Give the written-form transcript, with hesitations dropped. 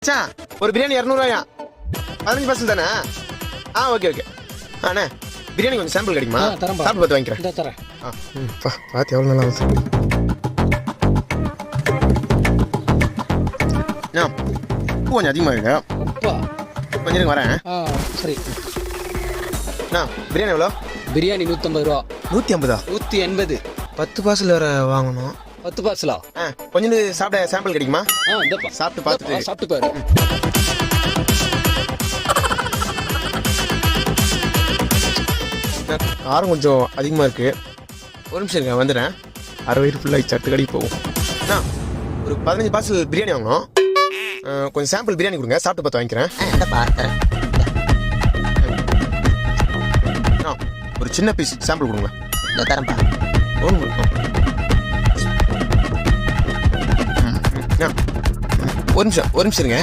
மச்சான் ஒரு பிரியாணி 200 15% தானே? ஓகே அண்ணே பிரியாணி கொஞ்சம் சாம்பிள் கிடைக்குமா? தரேன், சாப்பிட்டு பார்த்து வாங்கிக்கிறேன். இந்த தரேன். பார்த்து எவ்வளோ நல்லா வந்து உப்பு கொஞ்சம் அதிகமாக இருக்கு. உப்பா? கொஞ்சம் இருங்க வரேன். சரி. பிரியாணி எவ்வளோ? பிரியாணி 150 ரூபா. 150? 180. 10 பார்சல் வேறு வாங்கணும். 10 பார்சலா? கொஞ்சம் சாப்பிட சாம்பிள் கிடைக்குமா? இந்தப்பா சாப்பிட்டு பார்த்துட்டு சாப்பிட்டு பாரு. காரம் கொஞ்சம் அதிகமாக இருக்குது. ஒரு நிமிஷம் இருங்க வந்துடுறேன். அரை வயிறு ஃபுல்லாக சட்டு கடைக்கு போகும். ஒரு 15 பார்சல் பிரியாணி வாங்கணும். கொஞ்சம் சாம்பிள் பிரியாணி கொடுங்க, சாப்பிட்டு பார்த்து வாங்கிக்கிறேன். ஒரு சின்ன பீஸ் சாம்பிள் கொடுங்க. தரேன்ப்பா. ஒரு நிமிஷம் இருங்க.